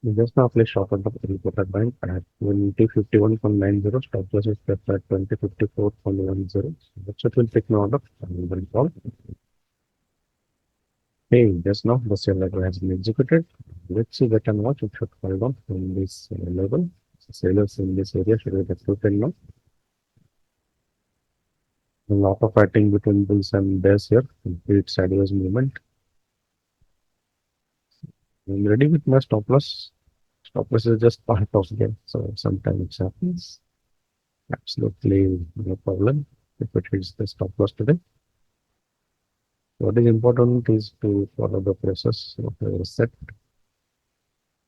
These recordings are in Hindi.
Just now placed short of the reported bank at 2051.90. Stop loss is kept at 2054.10. That's it will take note of and will call. Hey, just now the sale letter has been executed. Let's see that and watch. It should hold on from this level. Sellers in this area should be recruited now. A lot of fighting between bulls and bears here. Complete sideways movement. I'm ready with my stop loss. Stop loss is just part of the game, so sometimes it happens. Absolutely no problem if it hits the stop loss today. What is important is to follow the process of the set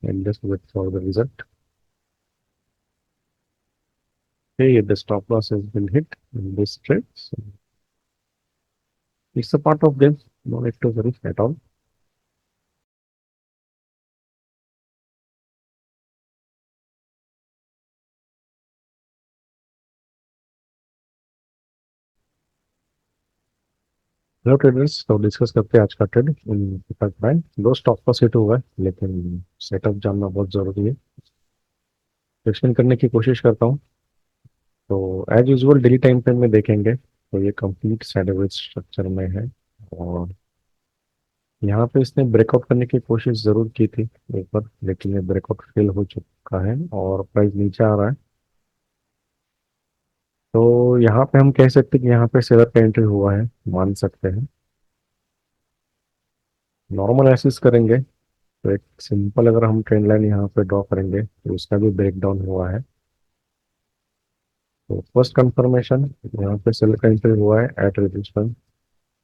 and just wait for the result. Okay, the stop loss has been hit in this trade. So it's a part of game. No need to worry at all. Hello traders, तो डिस्कस करते हैं आज का ट्रेड इन बैंक। दो स्टॉक लॉस हिट हुआ है, लेकिन सेटअप जानना बहुत जरूरी है। एक्सप्लेन करने की कोशिश करता हूँ। तो as usual daily time frame में देखेंगे तो ये कंप्लीट साइडवेज स्ट्रक्चर में है। और यहाँ पे इसने ब्रेकआउट करने की कोशिश जरूर की थी एक बार, लेकिन ये ब्रेकआउट फेल हो चुका है और प्राइस नीचे आ रहा है। तो यहाँ पे हम कह सकते हैं कि यहाँ पे सेलर का एंट्री हुआ है, मान सकते हैं। नॉर्मल एसिस करेंगे तो एक सिंपल अगर हम ट्रेंड लाइन यहाँ पे ड्रॉ करेंगे तो उसका भी ब्रेक डाउन हुआ है। तो फर्स्ट कंफर्मेशन, यहाँ पे सेलर का एंट्री हुआ है एट रेजिस्टेंस।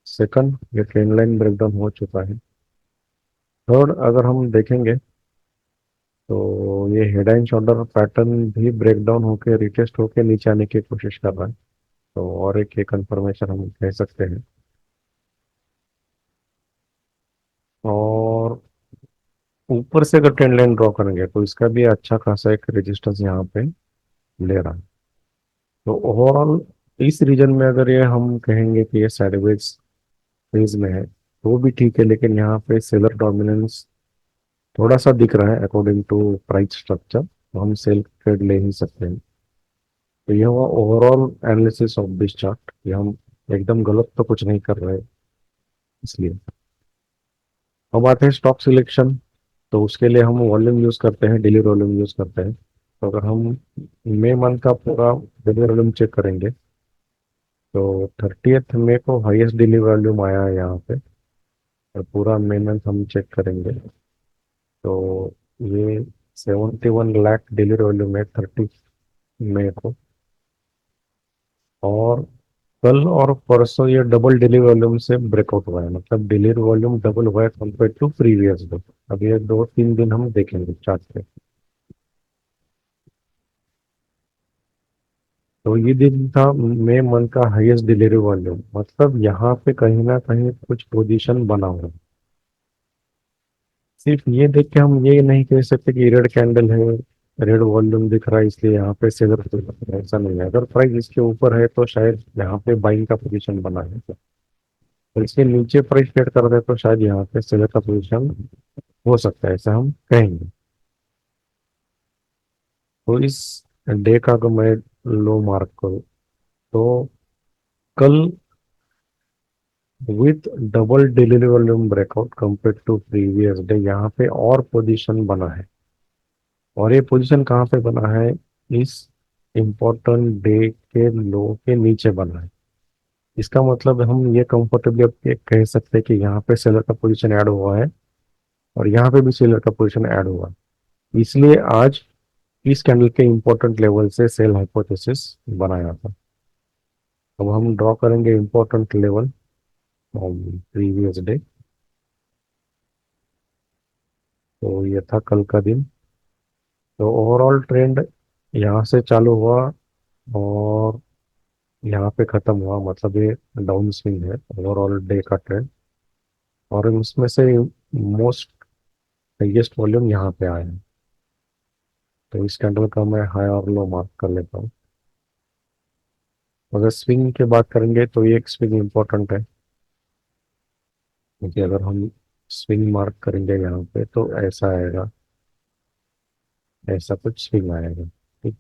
सेकंड, ये ट्रेंड लाइन ब्रेक डाउन हो चुका है। थर्ड, अगर हम देखेंगे तो ये हेड एंड शोल्डर पैटर्न भी ब्रेक डाउन होके रिटेस्ट होके नीचे आने की कोशिश कर रहा है। तो और एक ये कंफर्मेशन हम कह सकते हैं। और ऊपर से अगर ट्रेंड लाइन ड्रॉ करेंगे तो इसका भी अच्छा खासा एक रेजिस्टेंस यहाँ पे ले रहा है। तो ओवरऑल इस रीजन में अगर ये हम कहेंगे कि ये साइडवेज फेज में है तो भी ठीक है, लेकिन यहाँ पे सेलर डोमिनेंस थोड़ा सा दिख रहा है अकॉर्डिंग टू प्राइस स्ट्रक्चर, तो हम सेल ट्रेड ले ही सकते हैं। तो ये हुआ overall analysis of this chart. ये हम एकदम गलत तो कुछ नहीं कर रहे इसलिए। अब आते हैं स्टॉक सिलेक्शन। तो उसके लिए हम वॉल्यूम यूज करते हैं, डेली वॉल्यूम यूज करते हैं। तो अगर हम मई मंथ का पूरा डेली वॉल्यूम चेक करेंगे तो 30th मई को हाईएस्ट डेली वॉल्यूम आया है यहाँ पे। और पूरा मई मंथ हम चेक करेंगे तो ये 71 लाख डेली वॉल्यूम है 30 मई को। और कल और परसों ये डबल डेली वॉल्यूम से ब्रेकआउट हुआ है, मतलब डेली वॉल्यूम डबल हुआ है कंपेयर टू प्रीवियस डे। अब ये 2-3 दिन हम देखेंगे चार्ट पे। तो ये दिन था मई मंथ का हाईएस्ट डिलीवरी वॉल्यूम, मतलब यहाँ पे कहीं ना कहीं कुछ पोजीशन बना हुआ है। सिर्फ ये देख के हम ये नहीं कह सकते कि रेड कैंडल है, रेड वॉल्यूम दिख रहा है इसलिए यहाँ पे सेलर, ऐसा नहीं है। अगर प्राइस इसके ऊपर है तो शायद यहाँ पे बाइंग का पोजीशन बना है, तो इसके नीचे प्राइस ट्रेड कर रहे तो शायद यहाँ पे सेलर का पोजीशन हो सकता है, ऐसा हम कहेंगे। तो इस डे का अगर मैं लो मार्क करूँ तो कल with double daily volume breakout compare to previous day यहाँ पे और पोजीशन बना है। और ये पोजीशन कहाँ पे बना है? इस इम्पोर्टेंट डे के लो के नीचे बना है। इसका मतलब हम ये कंफर्टेबली अब ये कह सकते हैं कि यहाँ पे सेलर का पोजीशन ऐड हुआ है और यहाँ पे भी सेलर का पोजीशन ऐड हुआ है। इसलिए आज इस कैंडल के इम्पोर्टेंट लेवल से सेल हाइपोथेसिस बनाया था। अब हम ड्रॉ करेंगे इम्पोर्टेंट लेवल प्रीवियस डे। तो ये था कल का दिन। तो ओवरऑल ट्रेंड यहाँ से चालू हुआ और यहाँ पे खत्म हुआ, मतलब ये डाउन स्विंग है ओवरऑल डे का ट्रेंड। और उसमें से मोस्ट हाईएस्ट वॉल्यूम यहाँ पे आया है। तो इस कैंडल का मैं हाई और लो मार्क कर लेता हूँ। अगर स्विंग की बात करेंगे तो ये एक स्विंग इम्पोर्टेंट है, क्योंकि अगर हम स्विंग मार्क करेंगे यहाँ पे तो ऐसा आएगा, ऐसा कुछ स्विंग आएगा। ठीक।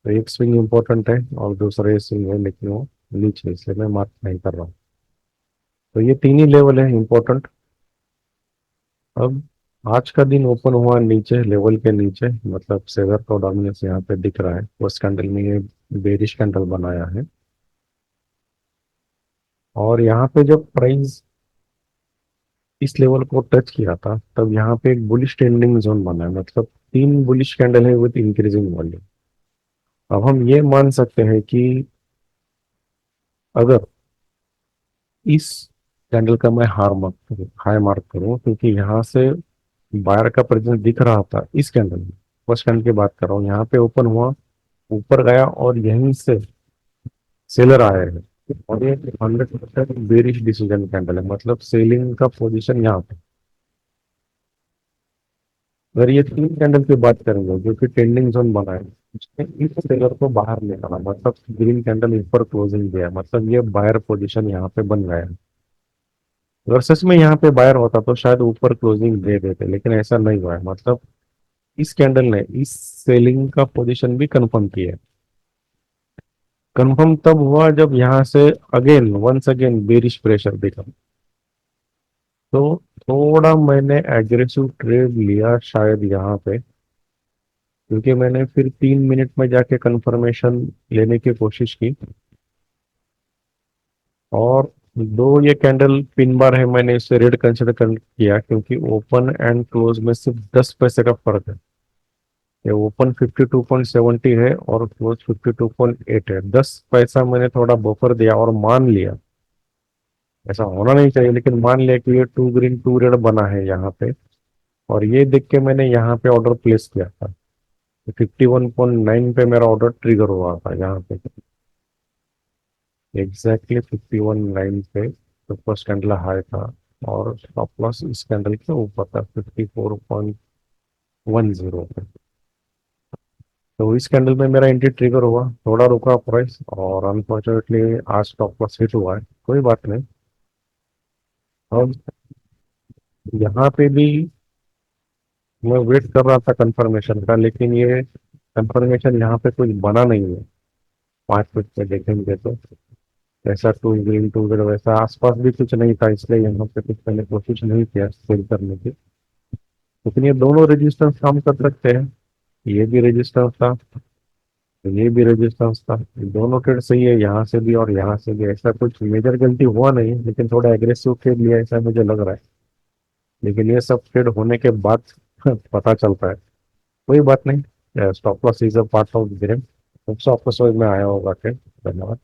तो एक स्विंग इम्पोर्टेंट है और दूसरा ये स्विंग है, लेकिन वो नीचे, इसलिए मैं मार्क नहीं कर रहा हूँ। तो ये तीन ही लेवल है इम्पोर्टेंट। अब आज का दिन ओपन हुआ नीचे, लेवल के नीचे, मतलब सेलर का डोमिनेंस यहाँ पे दिख रहा है। उस कैंडल में ये बेरिश कैंडल बनाया है। और यहाँ पे जब प्राइस इस लेवल को टच किया था, तब यहाँ पे एक बुलिश ट्रेंडिंग जोन बना है, मतलब तीन बुलिश कैंडल है विद इंक्रीजिंग वॉल्यूम। अब हम ये मान सकते हैं कि अगर इस कैंडल का मैं हाई मार्क करूं, क्योंकि यहाँ से बायर का प्रेजेंस दिख रहा था इस कैंडल में। फर्स्ट कैंडल की बात कर रहा हूँ, यहाँ पे ओपन हुआ, ऊपर गया और यहीं से सेलर आए हैं, और ये 100% बेरिश डिसीजन कैंडल है, मतलब सेलिंग का पोजीशन यहाँ पे। अगर ये तीन कैंडल की बात करेंगे जो कि ट्रेंडिंग जोन बना है, उसने इस सेलर को बाहर निकाला, मतलब ग्रीन कैंडल ऊपर क्लोजिंग दिया, मतलब ये बायर पोजीशन यहाँ पे बन गया है। अगर सच में यहाँ पे बायर होता तो शायद ऊपर क्लोजिंग दे देते, लेकिन ऐसा नहीं हुआ है। मतलब इस कैंडल ने इस सेलिंग का पोजीशन भी कंफर्म किया है। कंफर्म तब हुआ जब यहाँ से again once again bearish pressure दिखा। तो थोड़ा मैंने एग्रेसिव ट्रेड लिया शायद यहाँ पे, क्योंकि मैंने फिर 3 मिनट में जाके कंफर्मेशन लेने की कोशिश की। और दो ये कैंडल पिन बार है, मैंने इसे रेड कंसिडर कर किया, क्योंकि ओपन एंड क्लोज में सिर्फ 10 पैसे का फर्क है। ये ओपन 52.70 है और क्लोज 52.8 है। 10 पैसा मैंने थोड़ा बफर दिया और मान लिया, ऐसा होना नहीं चाहिए, लेकिन मान लिया कि ये टू ग्रीन टू रेड बना है यहाँ पे। और ये देख के मैंने यहाँ पे ऑर्डर प्लेस किया था। 51.9 पे मेरा ऑर्डर ट्रिगर हुआ था यहाँ पे, एग्जैक्टली 51.9 पे। तो फर्स्ट कैंडल हाई था और स्टॉप लॉस इस कैंडल के ऊपर था 54.10 पे। तो इस कैंडल में मेरा एंट्री ट्रिगर हुआ, थोड़ा रुका प्राइस, और अनफॉर्चुनेटली आज स्टॉप लॉस हिट हुआ है। कोई बात नहीं। और यहाँ पे भी मैं वेट कर रहा था कंफर्मेशन का, लेकिन ये कंफर्मेशन यहाँ पे कुछ बना नहीं है। 5 मिनट में देखेंगे तो ऐसा टू ग्रीन टू ग्रीन वैसा आसपास भी कुछ नहीं था, इसलिए यहाँ पे कुछ मैंने कोशिश नहीं किया सेल करने की। लेकिन ये दोनों रेजिस्टेंस काम कर सकते हैं। ये भी रेजिस्टेंस था, ये भी रेजिस्टेंस था। ये दोनों ट्रेड सही है, यहाँ से भी और यहाँ से भी। ऐसा कुछ मेजर गलती हुआ नहीं, लेकिन थोड़ा एग्रेसिव ट्रेड लिया ऐसा मुझे लग रहा है। लेकिन ये सब ट्रेड होने के बाद पता चलता है। कोई बात नहीं, stop loss is a part of the game. आपको समझ में आया होगा। फिर धन्यवाद।